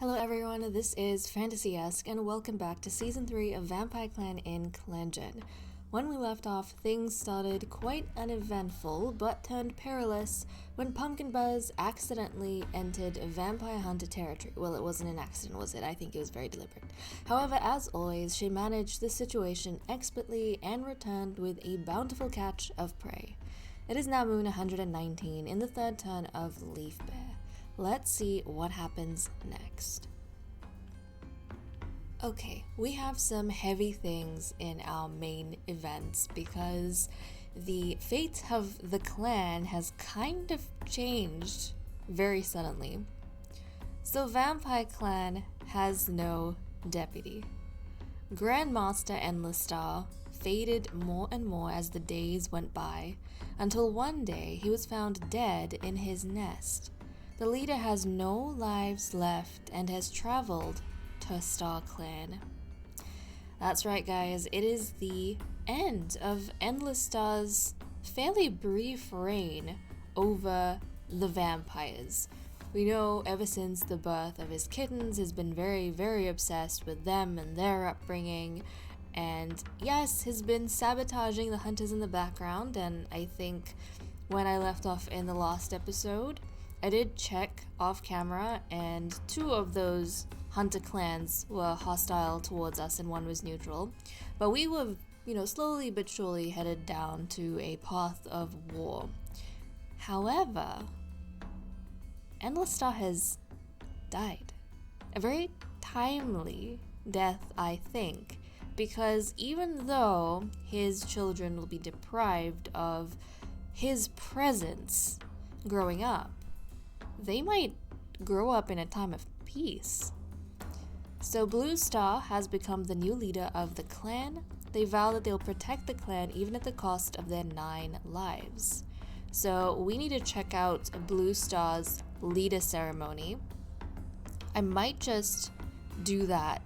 Hello everyone, this is Fantasy-esque and welcome back to Season 3 of Vampyre Clan in ClanGen. When we left off, things started quite uneventful but turned perilous when Pumpkin Buzz accidentally entered Vampire Hunter territory. Well, it wasn't an accident, was it? I think it was very deliberate. However, as always, she managed the situation expertly and returned with a bountiful catch of prey. It is now Moon 119 in the third turn of Leaf Bear. Let's see what happens next. Okay, we have some heavy things in our main events because the fate of the clan has kind of changed very suddenly. So Vampyre Clan has no deputy. Grandmaster Endlessstar faded more and more as the days went by, until one day he was found dead in his nest. The leader has no lives left and has traveled to Star Clan. That's right, guys, it is the end of Endlessstar's fairly brief reign over the vampires. We know ever since the birth of his kittens, he's been very, very obsessed with them and their upbringing. And yes, has been sabotaging the hunters in the background, and I think when I left off in the last episode, I did check off camera, and 2 of those hunter clans were hostile towards us and 1 was neutral. But we were, slowly but surely headed down to a path of war. However, Endlessstar has died. A very timely death, I think, because even though his children will be deprived of his presence growing up, they might grow up in a time of peace. So Bluestar has become the new leader of the clan. They vow that they'll protect the clan even at the cost of their 9 lives. So we need to check out Bluestar's leader ceremony. I might just do that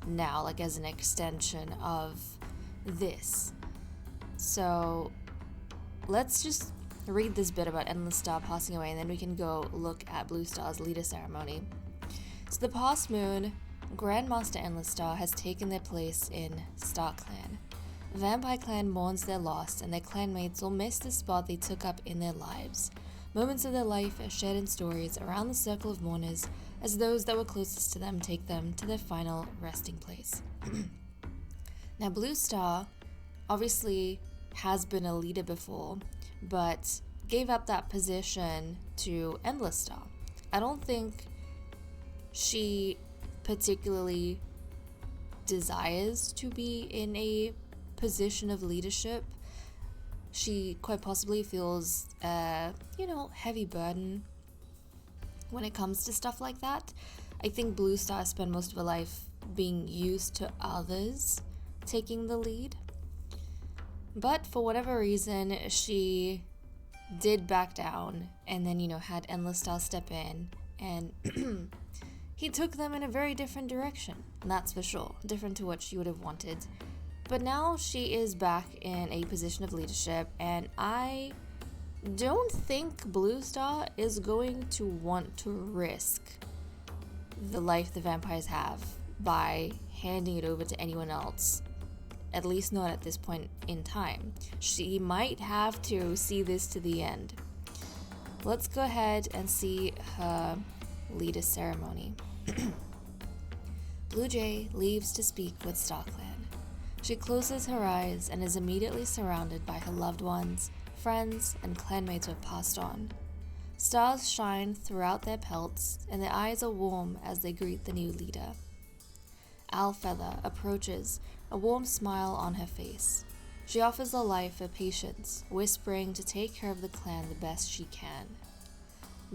now, like as an extension of this. So let's just read this bit about Endlessstar passing away, and then we can go look at Bluestar's leader ceremony. So the past moon, Grandmaster Endlessstar has taken their place in Star Clan. Vampyre Clan mourns their loss, and their clanmates will miss the spot they took up in their lives. Moments of their life are shared in stories around the circle of mourners as those that were closest to them take them to their final resting place. Now, Bluestar obviously has been a leader before, but gave up that position to Endlessstar. I don't think she particularly desires to be in a position of leadership. She quite possibly feels a, heavy burden when it comes to stuff like that. I think Bluestar spent most of her life being used to others taking the lead. But for whatever reason, she did back down and then, had Endlessstar step in, and he took them in a very different direction, and that's for sure, different to what she would have wanted. But now she is back in a position of leadership, and I don't think Bluestar is going to want to risk the life the vampires have by handing it over to anyone else. At least not at this point in time. She might have to see this to the end. Let's go ahead and see her leader ceremony. Blue Jay leaves to speak with Star Clan. She closes her eyes and is immediately surrounded by her loved ones, friends, and clanmates who have passed on. Stars shine throughout their pelts, and their eyes are warm as they greet the new leader. Owl Feather approaches, a warm smile on her face. She offers a life for patience, whispering to take care of the clan the best she can.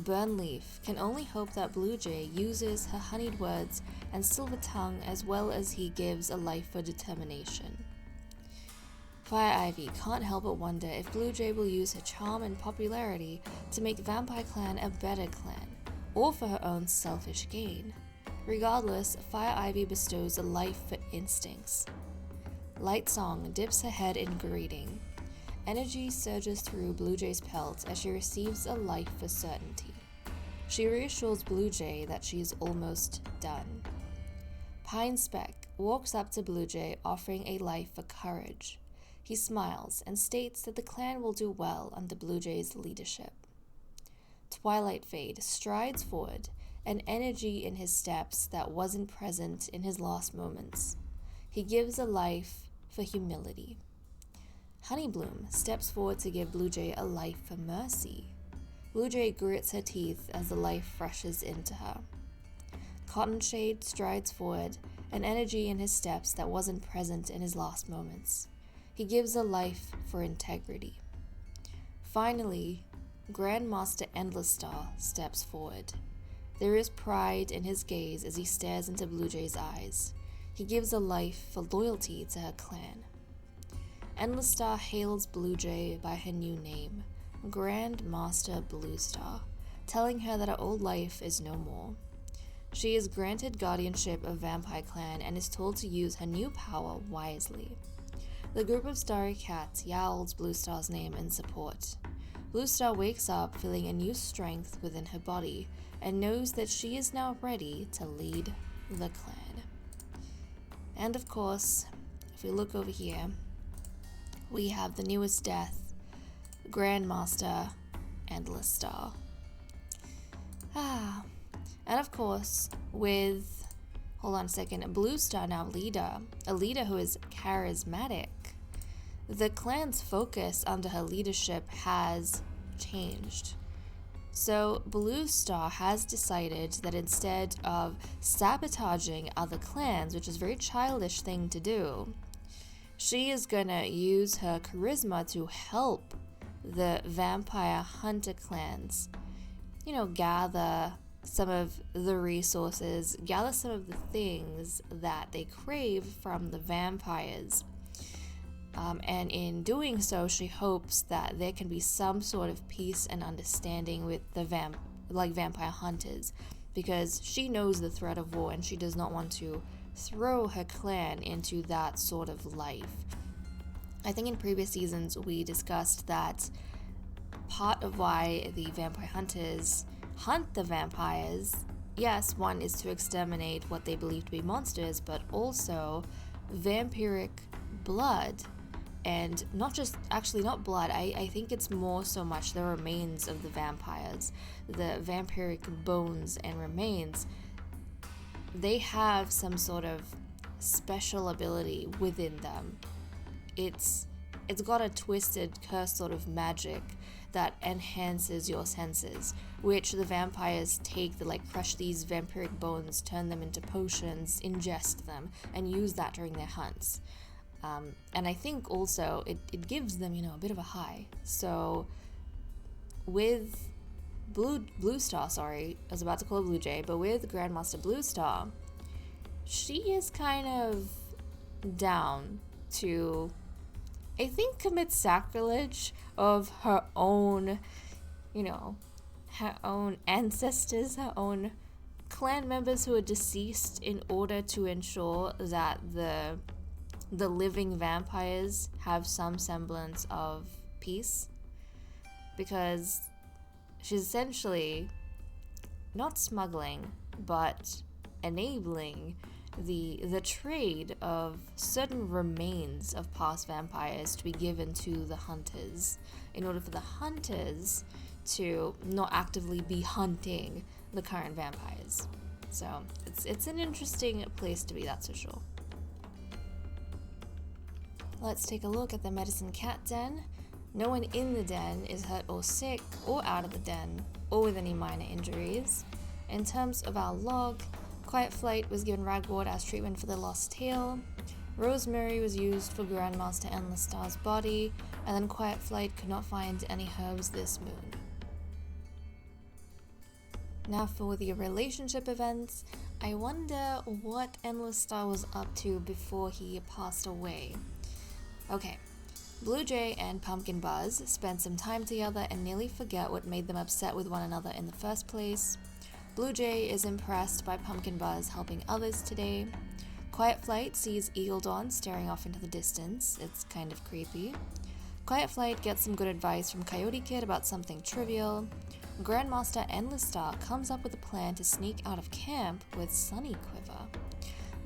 Burnleaf can only hope that Blue Jay uses her honeyed words and silver tongue as well as he gives a life for determination. Fire Ivy can't help but wonder if Blue Jay will use her charm and popularity to make Vampyre Clan a better clan, or for her own selfish gain. Regardless, Fire Ivy bestows a life for instincts. Lightsong dips her head in greeting. Energy surges through Blue Jay's pelt as she receives a life for certainty. She reassures Blue Jay that she is almost done. Pine Speck walks up to Blue Jay, offering a life for courage. He smiles and states that the clan will do well under Blue Jay's leadership. Twilight Fade strides forward, an energy in his steps that wasn't present in his last moments. He gives a life for humility. Honeybloom steps forward to give Blue Jay a life for mercy. Blue Jay grits her teeth as the life rushes into her. Cottonshade strides forward, an energy in his steps that wasn't present in his last moments. He gives a life for integrity. Finally, Grandmaster Endlessstar steps forward. There is pride in his gaze as he stares into Blue Jay's eyes. He gives a life for loyalty to her clan. Endlessstar hails Blue Jay by her new name, Grandmaster Bluestar, telling her that her old life is no more. She is granted guardianship of Vampyre Clan and is told to use her new power wisely. The group of starry cats yowls Bluestar's name in support. Bluestar wakes up feeling a new strength within her body and knows that she is now ready to lead the clan. And of course, if we look over here, we have the newest death, Grandmaster Endlessstar. And of course, with, hold on a second, a Bluestar now a leader who is charismatic. The clan's focus under her leadership has changed. So Bluestar has decided that instead of sabotaging other clans, which is a very childish thing to do, she is gonna use her charisma to help the vampire hunter clans, gather some of the resources, gather some of the things that they crave from the vampires. And in doing so, she hopes that there can be some sort of peace and understanding with the vampire hunters, because she knows the threat of war and she does not want to throw her clan into that sort of life. I think in previous seasons we discussed that part of why the vampire hunters hunt the vampires, yes, one is to exterminate what they believe to be monsters, but also vampiric blood. And not blood, I think it's more so much the remains of the vampires, the vampiric bones and remains. They have some sort of special ability within them. It's got a twisted, cursed sort of magic that enhances your senses, which the vampires take to crush these vampiric bones, turn them into potions, ingest them, and use that during their hunts. And I think also it gives them, a bit of a high. So with Bluestar, I was about to call Blue Jay, but with Grandmaster Bluestar, she is kind of down to, I think, commit sacrilege of her own, her own ancestors, her own clan members who are deceased, in order to ensure that the living vampires have some semblance of peace, because she's essentially not smuggling but enabling the trade of certain remains of past vampires to be given to the hunters, in order for the hunters to not actively be hunting the current vampires. So it's an interesting place to be, that's for sure. Let's take a look at the Medicine Cat Den. No one in the den is hurt or sick or out of the den or with any minor injuries. In terms of our log, Quiet Flight was given ragwort as treatment for the lost tail. Rosemary was used for Grandmaster Endlessstar's body, and then Quiet Flight could not find any herbs this moon. Now for the relationship events, I wonder what Endlessstar was up to before he passed away. Okay, Blue Jay and Pumpkin Buzz spend some time together and nearly forget what made them upset with one another in the first place. Blue Jay is impressed by Pumpkin Buzz helping others today. Quiet Flight sees Eagle Dawn staring off into the distance. It's kind of creepy. Quiet Flight gets some good advice from Coyote Kid about something trivial. Grandmaster Endlessstar comes up with a plan to sneak out of camp with Sunnyquiver.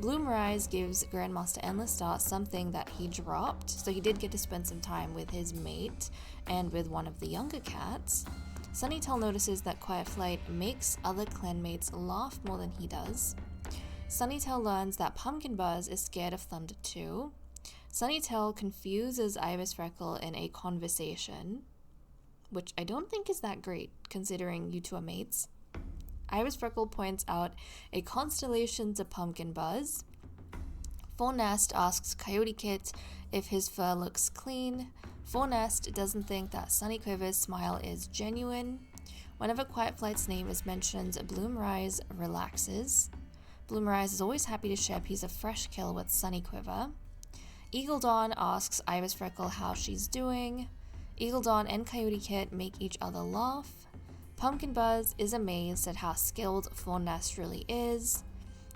Bloomrise gives Grandmaster Endlessstar something that he dropped, so he did get to spend some time with his mate and with one of the younger cats. Sunnytail notices that Quiet Flight makes other clanmates laugh more than he does. Sunnytail learns that Pumpkin Buzz is scared of thunder too. Sunnytail confuses Ibis Freckle in a conversation, which I don't think is that great, considering you two are mates. Ibis Freckle points out a constellation to Pumpkin Buzz. Fornest asks Coyote Kit if his fur looks clean. Fornest doesn't think that Sunnyquiver's smile is genuine. Whenever Quiet Flight's name is mentioned, Bloomrise relaxes. Bloomrise is always happy to share a piece of fresh kill with Sunnyquiver. Eagle Dawn asks Ibis Freckle how she's doing. Eagle Dawn and Coyote Kit make each other laugh. Pumpkin Buzz is amazed at how skilled Fornest really is.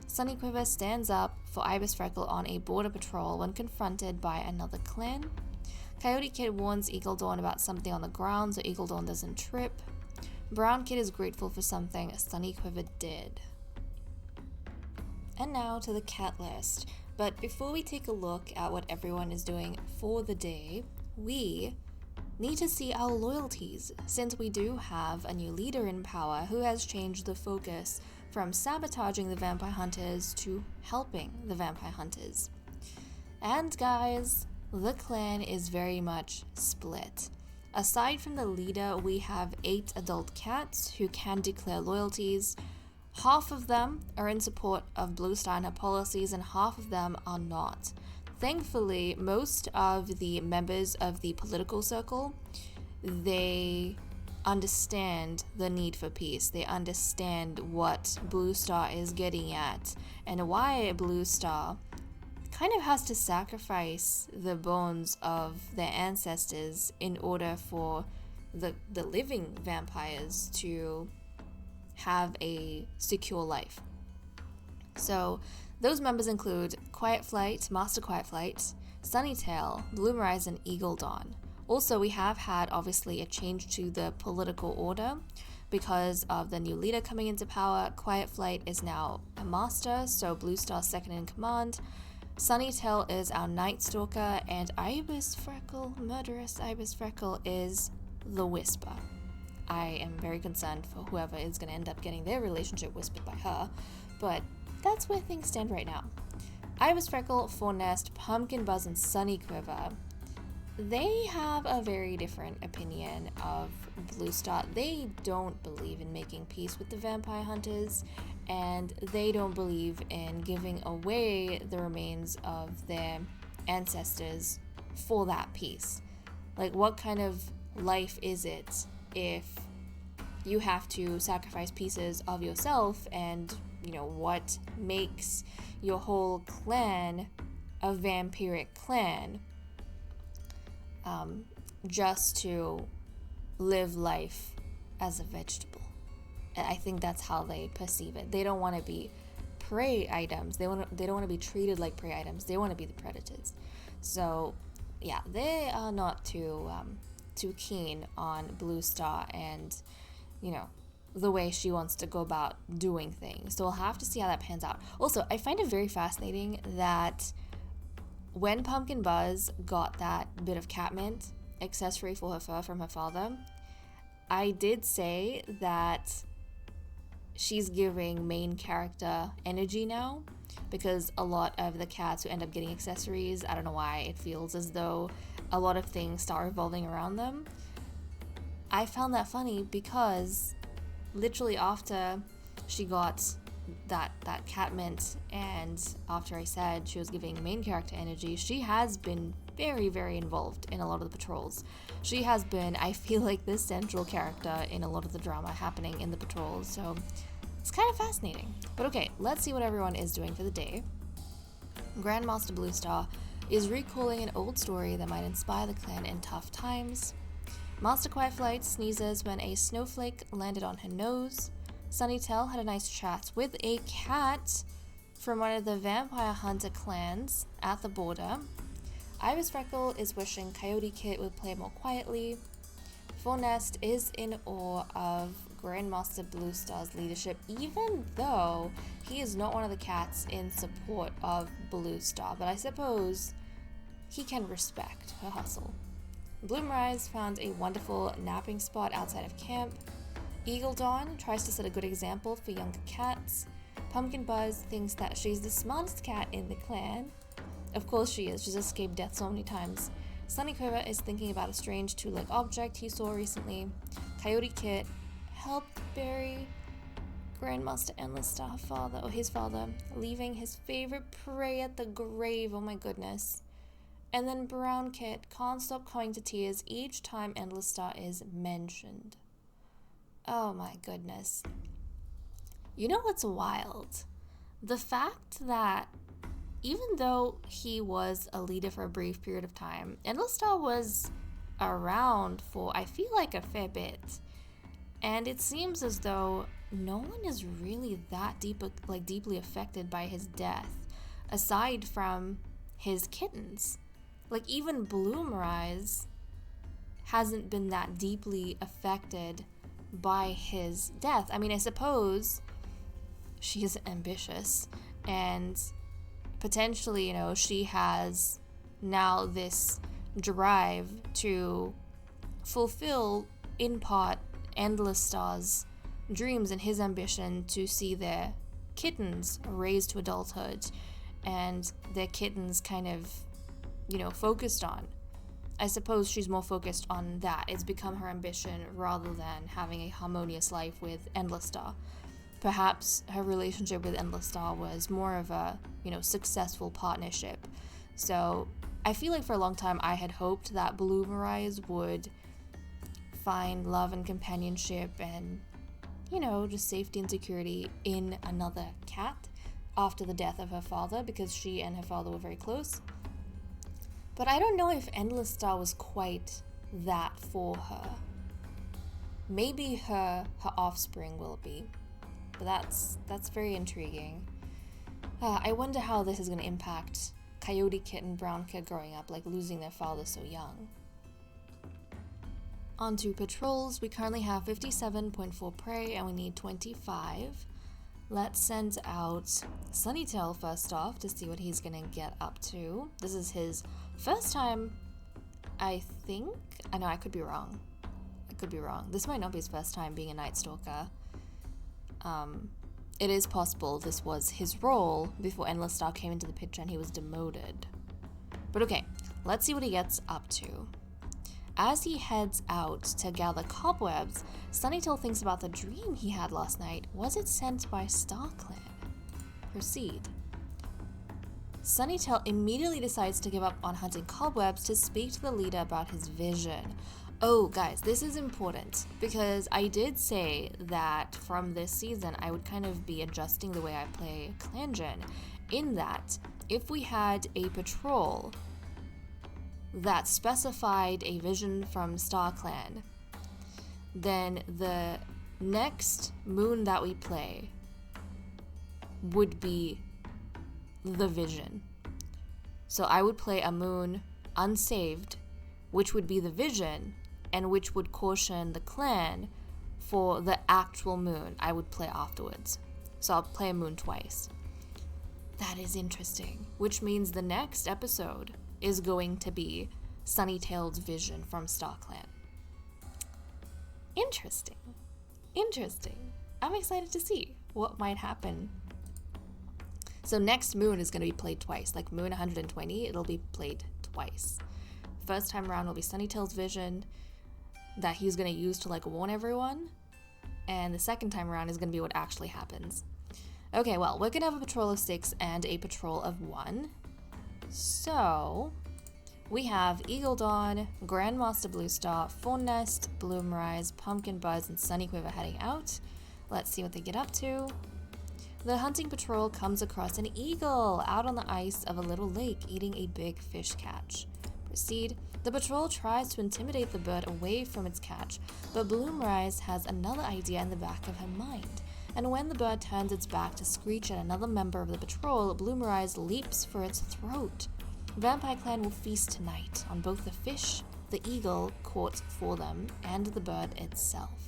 Sunnyquiver stands up for Ibis Freckle on a border patrol when confronted by another clan. Coyote Kit warns Eagle Dawn about something on the ground so Eagle Dawn doesn't trip. Brown Kit is grateful for something Sunnyquiver did. And now to the cat list. But before we take a look at what everyone is doing for the day, we need to see our loyalties, since we do have a new leader in power who has changed the focus from sabotaging the vampire hunters to helping the vampire hunters. And guys, the clan is very much split. Aside from the leader, we have 8 adult cats who can declare loyalties. Half of them are in support of Bluestar and her policies, and half of them are not. Thankfully, most of the members of the political circle, they understand the need for peace. They understand what Bluestar is getting at and why Bluestar kind of has to sacrifice the bones of their ancestors in order for the living vampires to have a secure life. So those members include Quiet Flight, Master Quiet Flight, Sunnytail, Bloomrise, and Eagle Dawn. Also, we have had obviously a change to the political order because of the new leader coming into power. Quiet Flight is now a master, so Bluestar's second in command. Sunnytail is our Nightstalker, and Ibis Freckle, murderous Ibis Freckle, is the Whisper. I am very concerned for whoever is going to end up getting their relationship whispered by her, but that's where things stand right now. Ibis Freckle, Fornest, Pumpkin Buzz, and Sunnyquiver, they have a very different opinion of Bluestar. They don't believe in making peace with the vampire hunters, and they don't believe in giving away the remains of their ancestors for that peace. Like, what kind of life is it if you have to sacrifice pieces of yourself, and what makes your whole clan a vampiric clan, just to live life as a vegetable? And I think that's how they perceive it. They don't want to be prey items. They don't want to be treated like prey items. They want to be the predators. So yeah, they are not too keen on Bluestar and the way she wants to go about doing things. So we'll have to see how that pans out. Also, I find it very fascinating that when Pumpkin Buzz got that bit of catmint accessory for her fur from her father, I did say that she's giving main character energy now, because a lot of the cats who end up getting accessories, I don't know why, it feels as though a lot of things start revolving around them. I found that funny because literally after she got that catmint, and after I said she was giving main character energy, she has been very, very involved in a lot of the patrols. She has been, I feel like, the central character in a lot of the drama happening in the patrols, so it's kind of fascinating. But okay, let's see what everyone is doing for the day. Grandmaster Bluestar is recalling an old story that might inspire the clan in tough times. Master Quiet Flight sneezes when a snowflake landed on her nose. Sunnytail had a nice chat with a cat from one of the vampire hunter clans at the border. Ibis Freckle is wishing Coyote Kit would play more quietly. Fornest is in awe of Grandmaster Bluestar's leadership, even though he is not one of the cats in support of Bluestar, but I suppose he can respect her hustle. Bloomrise found a wonderful napping spot outside of camp. Eagle Dawn tries to set a good example for younger cats. Pumpkin Buzz thinks that she's the smartest cat in the clan. Of course she is, she's escaped death so many times. Sunny Quiver is thinking about a strange two-leg object he saw recently. Coyote Kit helped bury Grandmaster Endlessstar his father, leaving his favorite prey at the grave, oh my goodness. And then Brown Kit can't stop coming to tears each time Endlessstar is mentioned. Oh my goodness. You know what's wild? The fact that even though he was a leader for a brief period of time, Endlessstar was around for, I feel like, a fair bit. And it seems as though no one is really that deeply affected by his death, aside from his kittens. Like, even Bloomrise hasn't been that deeply affected by his death. I mean, I suppose she is ambitious and potentially, she has now this drive to fulfill, in part, Endlessstar's dreams and his ambition to see their kittens raised to adulthood and their kittens kind of, focused on. I suppose she's more focused on that. It's become her ambition rather than having a harmonious life with Endlessstar. Perhaps her relationship with Endlessstar was more of a, successful partnership. So I feel like for a long time I had hoped that Bloomrise would find love and companionship and, just safety and security in another cat after the death of her father, because she and her father were very close. But I don't know if Endlessstar was quite that for her. Maybe her offspring will be. But that's very intriguing. I wonder how this is going to impact Coyote Kit and Brown Kit growing up, like losing their father so young. On to patrols. We currently have 57.4 prey and we need 25. Let's send out Sunnytail first off to see what he's going to get up to. This is his first time, I think. I know, I could be wrong. This might not be his first time being a Nightstalker. It is possible this was his role before Endlessstar came into the picture and he was demoted. But okay, let's see what he gets up to. As he heads out to gather cobwebs, Sunnytail thinks about the dream he had last night. Was it sent by Star Clan? Proceed. Sunnytail immediately decides to give up on hunting cobwebs to speak to the leader about his vision. Oh, guys, this is important because I did say that from this season I would kind of be adjusting the way I play ClanGen, in that if we had a patrol that specified a vision from Star Clan, then the next moon that we play would be the vision. So I would play a moon unsaved, which would be the vision, and which would caution the clan for the actual moon I would play afterwards. So I'll play a moon twice. That is interesting, which means the next episode is going to be Sunnytail's vision from Star Clan. Interesting. I'm excited to see what might happen. So next moon is going to be played twice. Like moon 120, it'll be played twice. First time around will be Sunnytail's vision that he's going to use to warn everyone. And the second time around is going to be what actually happens. Okay, well, we're going to have a patrol of 6 and a patrol of 1. So we have Eagle Dawn, Grandmaster Bluestar, Fawn Nest, Bloomrise, Pumpkin Buzz, and Sunny Quiver heading out. Let's see what they get up to. The hunting patrol comes across an eagle out on the ice of a little lake eating a big fish catch. Proceed. The patrol tries to intimidate the bird away from its catch, but Bloomrise has another idea in the back of her mind. And when the bird turns its back to screech at another member of the patrol, Bloomrise leaps for its throat. Vampyre Clan will feast tonight on both the fish the eagle caught for them and the bird itself.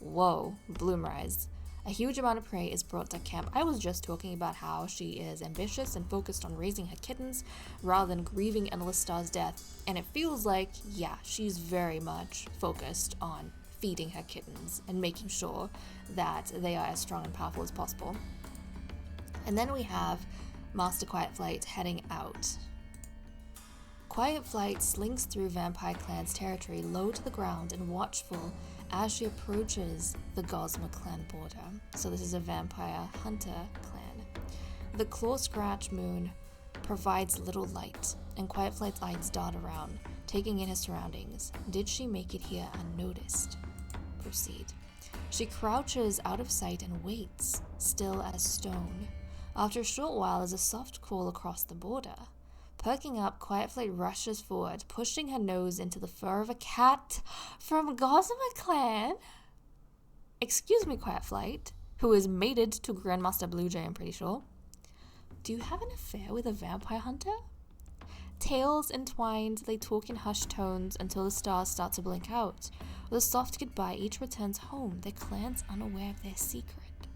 Whoa, Bloomrise. A huge amount of prey is brought to camp. I was just talking about how she is ambitious and focused on raising her kittens rather than grieving Endlessstar's death, and it feels like, yeah, she's very much focused on feeding her kittens and making sure that they are as strong and powerful as possible. And then we have Master Quietflight heading out. Quietflight slinks through Vampyre Clan's territory low to the ground and watchful as she approaches the Gosma clan border. So this is a vampire hunter clan. The claw scratch moon provides little light, and Quietflight's eyes dart around, taking in her surroundings. Did she make it here unnoticed? Proceed. She crouches out of sight and waits, still as stone. After a short while, there's a soft crawl across the border. Perking up, Quietflight rushes forward, pushing her nose into the fur of a cat from Gosma Clan. Excuse me, Quietflight, who is mated to Grandmaster Bluejay, I'm pretty sure. Do you have an affair with a vampire hunter? Tails entwined, they talk in hushed tones until the stars start to blink out. With a soft goodbye, each returns home, their clans unaware of their secret.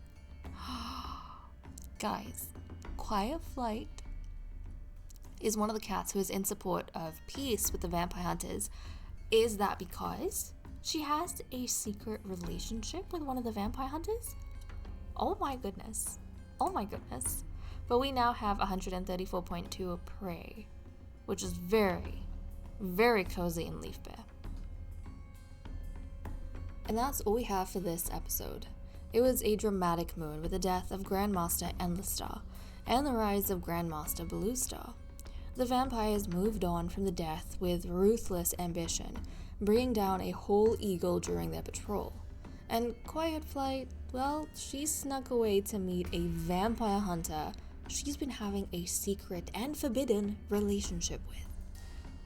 Guys, Quietflight is one of the cats who is in support of peace with the vampire hunters. Is that because she has a secret relationship with one of the vampire hunters? Oh my goodness. Oh my goodness. But we now have 134.2 prey, which is very, very cozy in Leaf Bear. And that's all we have for this episode. It was a dramatic moon with the death of Grandmaster Endlessstar and the rise of Grandmaster Bluestar. The vampires moved on from the death with ruthless ambition, bringing down a whole eagle during their patrol. And Quietflight, well, she snuck away to meet a vampire hunter she's been having a secret and forbidden relationship with.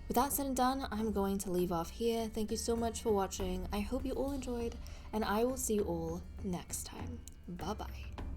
With that said and done, I'm going to leave off here. Thank you so much for watching. I hope you all enjoyed, and I will see you all next time. Bye-bye.